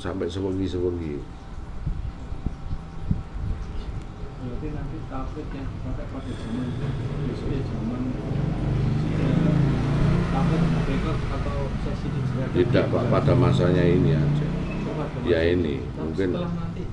sampai sewengi-sewengi. Berarti nanti tablet yang dipakai pada zaman zaman tablet backup atau sesi digital Tidak Pak, pada masanya ini aja. pada Ya masa ini, Tapi mungkin setelah nanti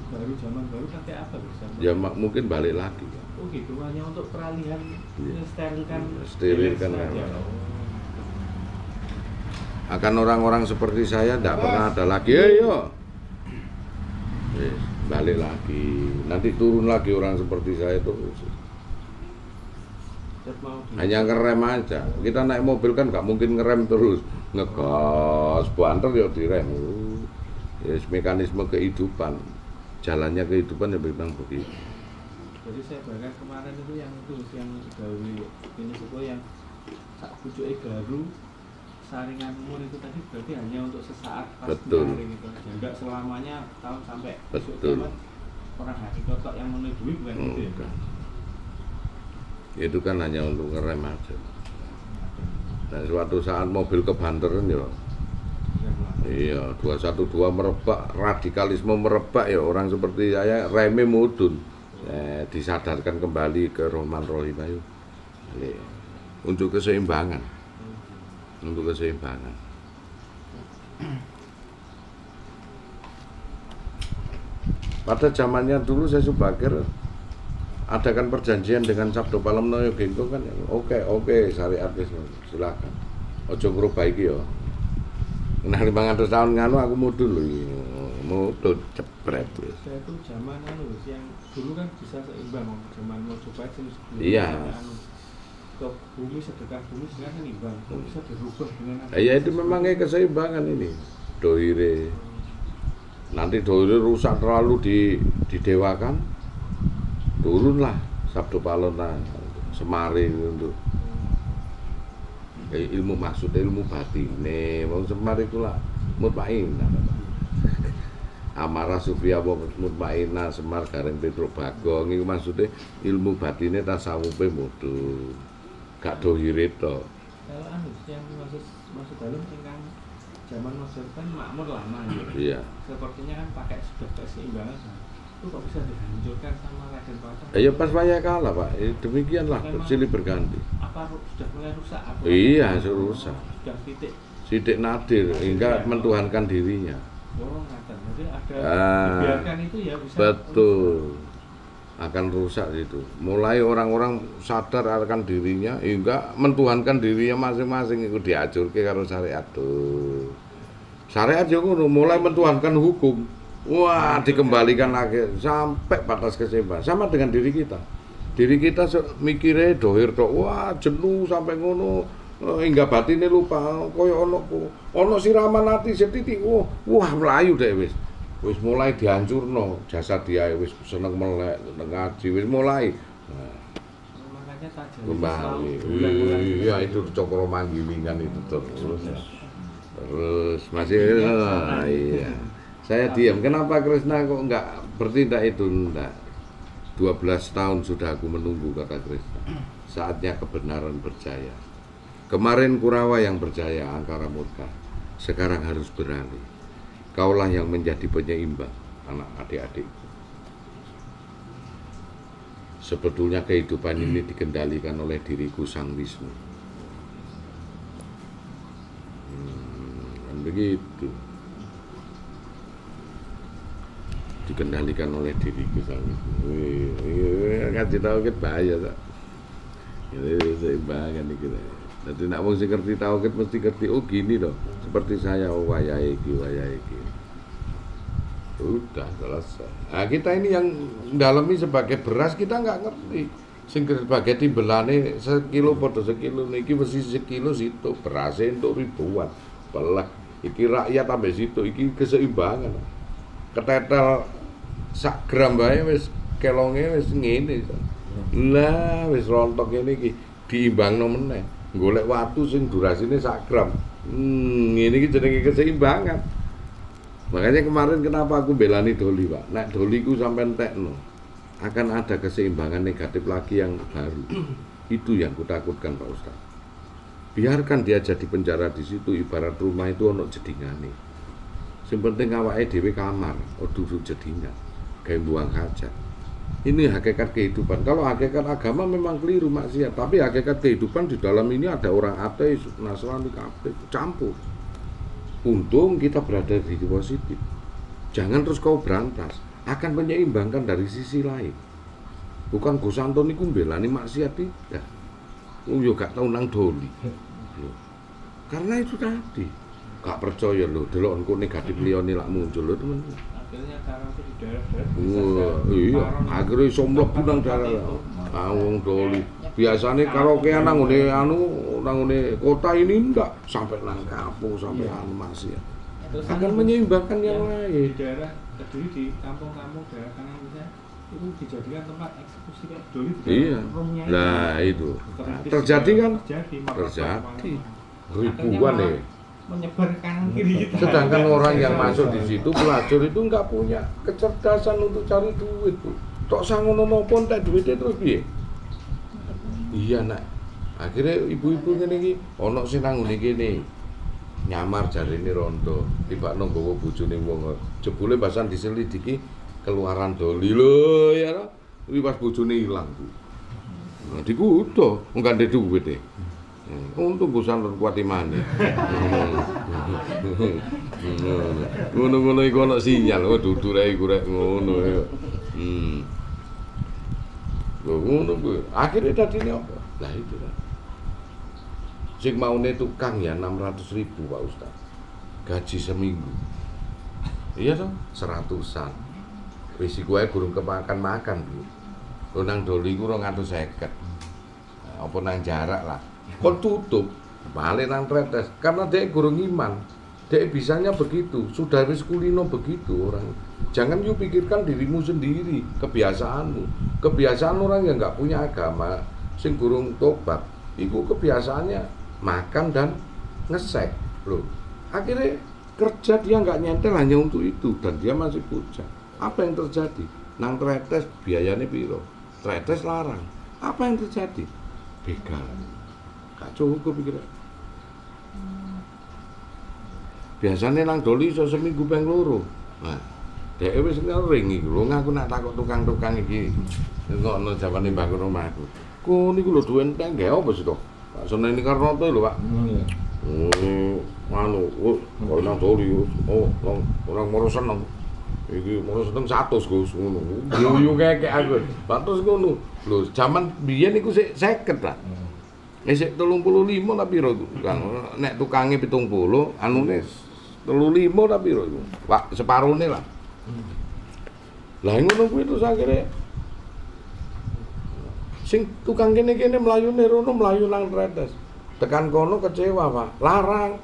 baru zaman baru pakai apa bisa? ya mungkin balik lagi Pak. Oh gitu, hanya untuk peralihan Iya. sterilkan Sterilkan saja. memang. Akan orang-orang seperti saya tidak pernah ada lagi. Ayo, balik lagi. Nanti turun lagi orang seperti saya itu. Hanya ngerem aja. Kita naik mobil kan nggak mungkin ngerem terus, ngegas, banter ya direm. Ya, mekanisme kehidupan, jalannya kehidupan ya memang begitu. Jadi saya bahkan kemarin itu yang gawe ini sebuah yang sak pucuke garu saringan umur itu tadi berarti hanya untuk sesaat pas Betul. nyaring gitu aja. Enggak selamanya tahun sampai besok Betul. kiamat orang hati kotok yang menuduhi bukan gitu ya. Bukan. Itu kan hanya untuk ngerem aja. Nah, suatu saat mobil kebanteran ya, iya 212 merebak, radikalisme merebak ya, orang seperti saya remnya mudun. Disadarkan kembali ke Rahman Rahim ayo. Untuk keseimbangan. Untuk keseimbangan. Pada zamannya dulu saya Subakir adakan perjanjian dengan Sabdo Palemnoyo Gengko kan, oke syariat silakan. Ojo ngrubah iki ya. Nah 500 tahun nganu aku mudun lho, mudun jebret wis. Saya itu zaman yang dulu kan bisa seimbang zaman mau coba jenis Iya. Ke bumi sedekah bumi sekarang kan imbang, kok bisa dirubah dengan Ya itu memangnya keseimbangan ini. Dohire. Nanti dohire rusak terlalu didewakan. Turunlah Sabdo Palona Semari untuk ilmu maksudnya ilmu batine mau Semari itulah mutmainah amarah sufia mutmainah Semar Gareng Petro Bagong itu maksudnya ilmu batine tasawufe mudun gak dohire to. Kalau yang masuk dalam tingkang zaman Mas kan makmur lama gitu. Iya. Sepertinya kan pakai sudah keseimbangan. Itu kok bisa dihancurkan sama Raden Patah? Ya pas wayah kalah Pak, demikianlah silih berganti. Apa sudah mulai rusak? Apa Iya, rusak. Sudah titik. Sidik nadir hingga mentuhankan dirinya. Oh, ngaten. Jadi ada dibiarkan itu ya bisa. Betul. Akan rusak itu. Mulai orang-orang sadar akan dirinya hingga mentuhankan dirinya masing-masing itu diajurke karo syariat tuh. Syariat yo ngono, mulai mentuhankan hukum. Wah, dikembalikan lagi sampai batas keseimbangan. Sama dengan diri kita. Diri kita mikirnya dohir tok. Wah, jenuh sampai ngono. Hingga batinnya lupa. Koyo ono siraman hati setitik. Wah, melayu deh wis. Wis mulai dihancurno jasad dia wis seneng melek, seneng ngaji wis mulai. Nah, makanya tajam kembali. Iya, itu cokro manggilingan itu terus masih iya. Saya diam. Kenapa Krishna kok enggak bertindak itu? Enggak. 12 tahun sudah aku menunggu, kata Krishna. Saatnya kebenaran berjaya. Kemarin Kurawa yang berjaya, Angkara Murka. Sekarang harus beralih. Kaulah yang menjadi penyeimbang anak adik-adikku. Sebetulnya kehidupan ini dikendalikan oleh diriku Sang Wisnu. Kan begitu. Dikendalikan oleh diriku Sang Wisnu. Ngaji tauhid bahaya tak. Ini seimbangan iki. Jadi nak wong sing ngerti tauhid mesti ngerti oh gini loh. Seperti saya wayahe iki. Udah selesai. Nah, kita ini yang dalemi sebagai beras kita nggak ngerti. Sing sebagai timbelane sekilo padha sekilo niki mesti sekilo situ beras entuk ribuan. Pelek iki rakyat ambek situ iki keseimbangan. Ketetel sak gram bae wis kelonge wis ngene. Lah wis rontok ngene iki diimbangno meneh. Golek watu sing durasine sak gram. Ngene iki jenenge keseimbangan. Makanya kemarin kenapa aku belani doli Pak. Nek doliku sampai entekno akan ada keseimbangan negatif lagi yang baru. Itu yang kutakutkan Pak Ustaz. Biarkan dia jadi penjara di situ ibarat rumah itu ono jedingane. Sing penting awake dhewe kamar, duduk jedingan, kayak buang hajat. Ini hakikat kehidupan. Kalau hakikat agama memang keliru maksiat, tapi hakikat kehidupan di dalam ini ada orang ateis, Nasrani, kafir, campur. Untung kita berada di positif. Jangan terus kau berantas, akan menyeimbangkan dari sisi lain. Bukan Gus Anton niku mbelani maksiat tidak. Yo gak tau nang doli. Karena itu tadi. Gak percaya lho, delok engko negatif liyane lak muncul lho teman. Akhirnya karena itu di daerah-daerah Iya, akhirnya iso mlebu nang daerah. Wong doli. Biasane karaokean nang ngene kota ini ndak sampai nang kampung sampai maksiat. Akan menyeimbangkan yang lain. Di daerah Kediri, di kampung-kampung daerah kanan misalnya itu dijadikan tempat eksekusi kayak doli. Iya. Nah itu. Terjadi kan? Terjadi. Ribuan ya. Menyebar kanan kiri. Sedangkan orang yang masuk di situ pelacur itu nggak punya kecerdasan untuk cari duit, Bu. Tok sangono nopo entek duitnya terus piye? Iya, Nak. Akhirnya ibu-ibu ngene iki ana sing nang ngene kene. Nyamar jarine rondo, tibakno nggawa bojone wong. Jebule basan diselidiki keluaran doli lho ya to. Kuwi pas bojone ilang, Bu. Nah, dikudo wong gandhe duit e. Untung Gus Anton kuat imane. Ngono-ngono iku ana sinyal, dudure iku rek ngono ya. Lho ngono kuwi. Akhire dadine apa? Lah itu kan. Sing maune tukang ya 600.000 Pak Ustaz. Gaji seminggu. Iya toh, 100-an. Wis iku ae gurung kemakan-makan, Bu. Lho nang doli ku 250. Apa nang jarak lah. Kon tutup balik nang tretes karena dia gurung iman, dia bisanya begitu, sudah wis kulino begitu orang. Jangan you pikirkan dirimu sendiri, kebiasaan orang yang nggak punya agama, sing gurung tobat, itu kebiasaannya makan dan ngesek loh. Akhirnya kerja dia nggak nyentel hanya untuk itu dan dia masih bujang. Apa yang terjadi? Nang tretes biayanya piro? Tretes larang. Apa yang terjadi? Begal. Gak cukup pikir. Biasanya nang doli iso seminggu ping loro. Nah, dhek wis ngering iku lho, aku nak takok tukang-tukang iki. Ngono jawabane Mbah Kun omahku. Ku niku lho duwe entek gawe apa sih to? Pak Seneni Karnoto lho, Pak. Kok nang doli orang moro seneng. Iki moro seneng 100 Gus ngono. Yo kekek aku. Batus ngono. Lho, jaman biyen iku sik 50 lah. Esek 35 ta piro iku? Nek tukange 70, anune 35 ta piro iku? Pak, separone lah. Lah ngono kuwi terus akhire sing tukang kene-kene mlayune rono mlayu nang tretes. Tekan kono kecewa, Pak. Larang.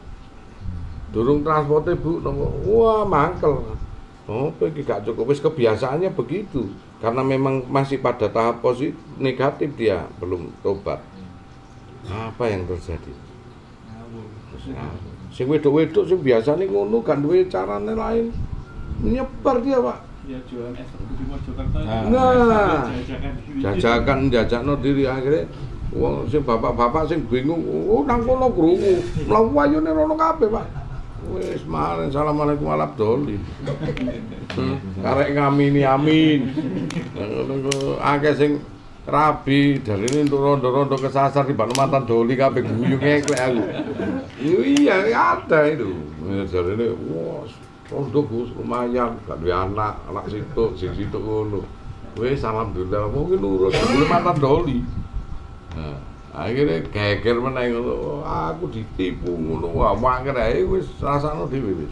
Durung transporte, Bu, nopo. Wah, mangkel. Oh, iki gak cukup. Wis kebiasaannya begitu. Karena memang masih pada tahap positif negatif dia, belum tobat. Apa yang terjadi? Sing wedok-wedok sing biasane ngono kan duwe carane lain. Nyebar dia, Pak. Ya jualan es di Mojokerto. Nah, jajakan diri akhirnya wong sing bapak-bapak sing bingung, nang kono krungu. Mlaku ayune rono kabeh, Pak. Wis maren assalamualaikum warahmatullahi. Karek ngamini amin. Akeh sing rabi dari ini untuk rondo-rondo kesasar di Banu Matan doli kabeh guyu ngeklek aku. Iya ada itu. Dari ini wah rondo Gus lumayan gak duwe anak situ ngono. Wis alhamdulillah mungkin nurut Banu Matan doli. Nah, akhirnya geger meneh ngono. Aku ditipu ngono. Wah mangker ae wis rasane dhewe wis.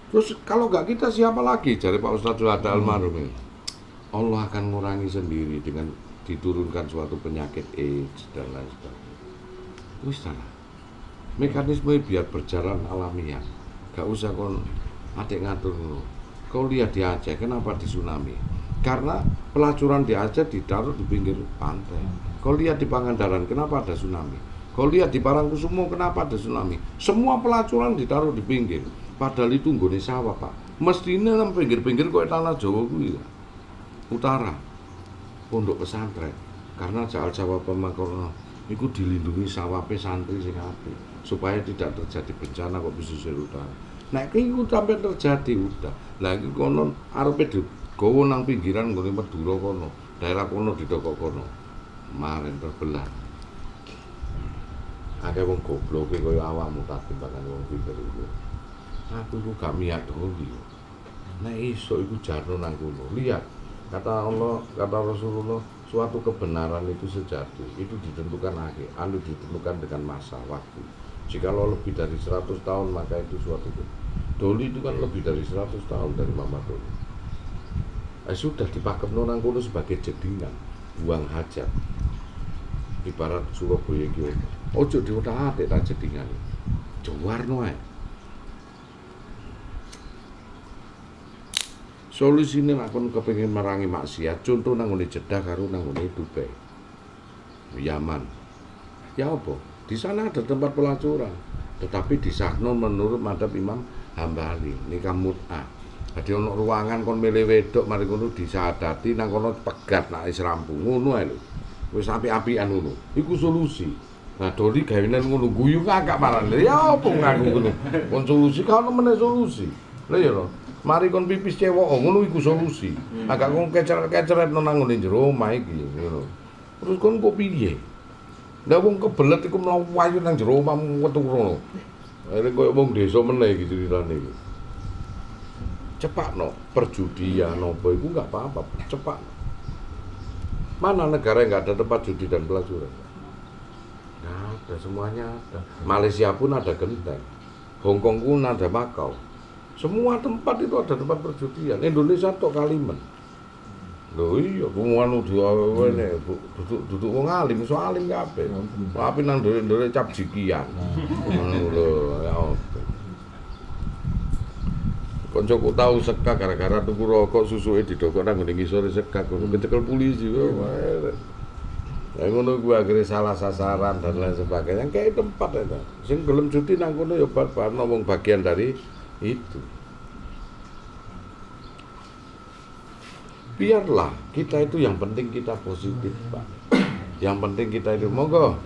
Terus kalau nggak kita siapa lagi? Jari Pak Ustadz Juhada almarhum ini. Allah akan mengurangi sendiri dengan diturunkan suatu penyakit AIDS dan lain sebagainya. Wis salah. Mekanisme biar berjalan alamiah. Gak usah kon adik ngatur dulu. Kau lihat di Aceh, kenapa di tsunami? Karena pelacuran di Aceh ditaruh di pinggir pantai. Kau lihat di Pangandaran, kenapa ada tsunami? Kau lihat di Parangkusumo, kenapa ada tsunami? Semua pelacuran ditaruh di pinggir. Padahal itu nggone sawah, Pak. Mestinya nang pinggir-pinggir kok tanah Jawa kuwi. Utara. Pondok pesantren. Karena Jawa Pemakono Iku dilindungi sawape santri sing apik supaya tidak terjadi bencana kok pesisir utara. Nek iku sampai terjadi udah. Lah iki kono arepe digawa nang pinggiran nggone Madura kono. Daerah kono didokok kono. Maren terbelah. Akeh wong gobloke kaya awakmu tak timbangan wong pinter iku. Aku iku gak miat doli. Nek iso iku jarno nang kono. Lihat kata Allah, kata Rasulullah, suatu kebenaran itu sejati, itu ditentukan ditentukan dengan masa waktu. Jikalau lebih dari 100 tahun maka itu suatu Doli itu kan lebih dari 100 tahun dari Mama Doli. Sudah dipakem nang kono sebagai jedingan, buang hajat. Ibarat Surabaya iki. Ojo diutak-atik ta jedingan. Jawarno ae. Solusine nek kon kepengin merangi maksiat, contoh nang ngene Jeddah karo nang ngene Dubai. Yaman. Ya apa? Di sana ada tempat pelacuran, tetapi disahno menurut madzhab Imam Hambali, nikah mut'ah. Jadi ono ruangan kon milih wedok mari ngono disadati nang kono pegat nek wis rampung. Ngono ae lho. Wis apik-apikan ngono. Iku solusi. Nah, Doli gawenan ngono guyu kakak marane. Ya apa ngaku ngono. Kon solusi kan ono meneh solusi. Lha ya lho. Mari kon pipis cewek ngono iku solusi. Agak kon keceret-keceret nang ngene jero omah iki ngono. Terus kon kok piye? Lah wong kebelet iku mlayu nang jero omah metu ngono. Akhire koyo wong desa meneh iki ceritane iki. Cepakno perjudian apa iku enggak apa-apa, cepat. Mana negara yang enggak ada tempat judi dan pelacuran? Nah, ada semuanya ada. Malaysia pun ada genteng. Hong Kong pun ada Makau. Semua tempat itu ada tempat perjudian. Indonesia tok Kaliman. Lho iya, anu diawene duduk wong alim, iso alim kabeh. Tapi nang ndore-ndore cap jikian. Ngono lho, ya opo. Koncoku tau seka gara-gara tuku rokok susuke didokok nang ngene ngisore sekak kecekel polisi. Ya ngono kuwi akhire salah sasaran dan lain sebagainya. Kayak tempat itu. Sing gelem cuti nang kono ya bar-barno wong bagian dari itu. Biarlah kita itu yang penting kita positif, Pak. Yang penting kita itu monggo.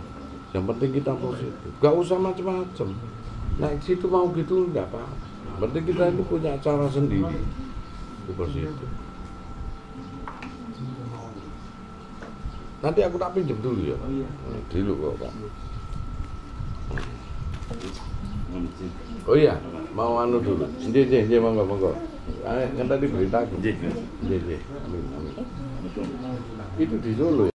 Yang penting kita positif. Gak usah macam-macam. Nah, situ mau gitu enggak apa-apa. Yang penting kita itu punya cara sendiri. Itu positif. Nanti aku tak pinjam dulu ya. Dulu kok, Pak. Oh iya, mau anu dulu. Nggih, monggo. Kan tadi beritaku. Nggih. Amin. Itu di Solo.